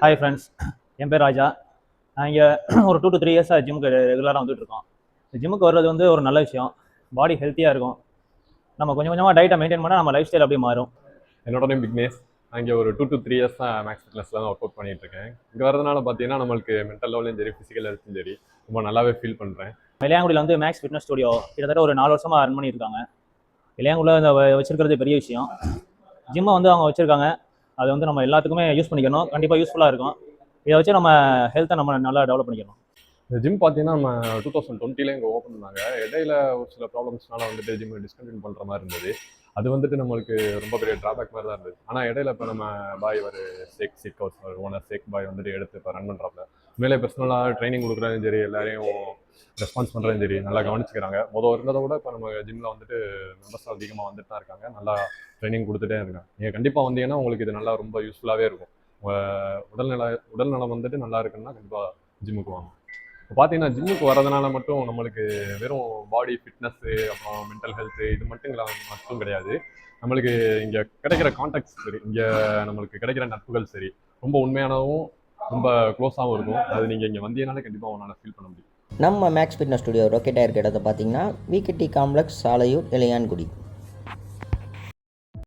Hi friends, என் பேர் ராஜா. நான் இங்கே ஒரு 2 to 3 இயர்ஸாக ஜிம்முக்கு ரெகுலராக வந்துட்டுருக்கோம். ஜிம்முக்கு வர்றது வந்து ஒரு நல்ல விஷயம். பாடி ஹெல்த்தியாக இருக்கும். நம்ம கொஞ்சம் கொஞ்சமாக டயட்டை மெயின்டைன் பண்ணால் நம்ம லைஃப் ஸ்டைல் அப்படியே மாறும். என்னோட நேம் விக்னேஷ். நான் இங்கே ஒரு 2 to 3 இயர்ஸ் தான் மேக்ஸ் ஃபிட்னஸில் தான் ஒர்க் அவுட் பண்ணிட்டு இருக்கேன். இங்கே வரதுனால பார்த்தீங்கன்னா நம்மளுக்கு மென்டல் லெவலையும் சரி ஃபிசிக்கல் ஹெல்த்தும் சரி ரொம்ப நல்லாவே ஃபீல் பண்ணுறேன். இளையாங்குடியில் வந்து மேக்ஸ் ஃபிட்னஸ் ஸ்டுடியோ கிட்டத்தட்ட ஒரு 4 வருஷமாக ரன் பண்ணியிருக்காங்க. இளையாங்குடியில் இந்த வச்சிருக்கிறது பெரிய விஷயம். ஜிம்மை வந்து அவங்க வச்சுருக்காங்க. அதை வந்து நம்ம எல்லாத்துக்குமே யூஸ் பண்ணிக்கணும். கண்டிப்பாக யூஸ்ஃபுல்லாக இருக்கும். இதை வச்சு நம்ம ஹெல்த்தை நம்ம நல்லா டெவலப் பண்ணிக்கணும். இந்த ஜிம் பார்த்தீங்கன்னா நம்ம 2020 இங்கே ஓப்பன் பண்ணாங்க. இடையில ஒரு சில ப்ராப்ளம்ஸ்னால வந்துட்டு ஜிம் டிஸ்கண்டினியூ பண்ணுற மாதிரி இருந்தது. அது வந்துட்டு நம்மளுக்கு ரொம்ப பெரிய ட்ராபேக் மாதிரி தான் இருந்தது. ஆனால் இடையில இப்போ நம்ம பாய் ஒரு சேக் ஹவுஸ் ஓனர் சேக் பாய் வந்துட்டு எடுத்து இப்போ ரன் பண்ணுறாப்புல. உண்மையிலே பர்சனலாக ட்ரைனிங் கொடுக்குறதும் சரி, எல்லாரையும் ரெஸ்பான்ஸ் பண்ணுறதும் சரி நல்லா கவனிச்சுக்கிறாங்க. இருந்ததை விட இப்போ நம்ம ஜிம்மில் வந்துட்டு மெம்பர்ஸ் அதிகமாக வந்துட்டு தான் இருக்காங்க. நல்லா ட்ரைனிங் கொடுத்துட்டே இருக்காங்க. நீங்கள் கண்டிப்பாக வந்தீங்கன்னா உங்களுக்கு இது நல்லா ரொம்ப யூஸ்ஃபுல்லாகவே இருக்கும். உடல்நலம் வந்துட்டு நல்லா இருக்குன்னா கண்டிப்பாக ஜிம்முக்கு வாங்க. இப்போ பார்த்தீங்கன்னா ஜிம்முக்கு வரதுனால மட்டும் நம்மளுக்கு வெறும் பாடி ஃபிட்னஸ்ஸு அப்புறம் மென்டல் ஹெல்த்து இது மட்டும் கிடையாது. நம்மளுக்கு இங்கே கிடைக்கிற கான்டாக்ட்ஸ் சரி, இங்கே நம்மளுக்கு கிடைக்கிற நட்புகள் சரி ரொம்ப உண்மையானவும் ரொம்ப க்ளோஸாகவும் இருக்கும். அது நீங்கள் இங்கே வந்தீங்கனாலே கண்டிப்பாக உங்களால் ஃபீல் பண்ண முடியும். நம்ம மேக்ஸ் ஃபிட்னஸ் ஸ்டுடியோ லொக்கேட் ஆகிருக்க இடத்த பார்த்தீங்கன்னா விகேடி காம்ப்ளெக்ஸ், சாலையூர், இளையான்குடி.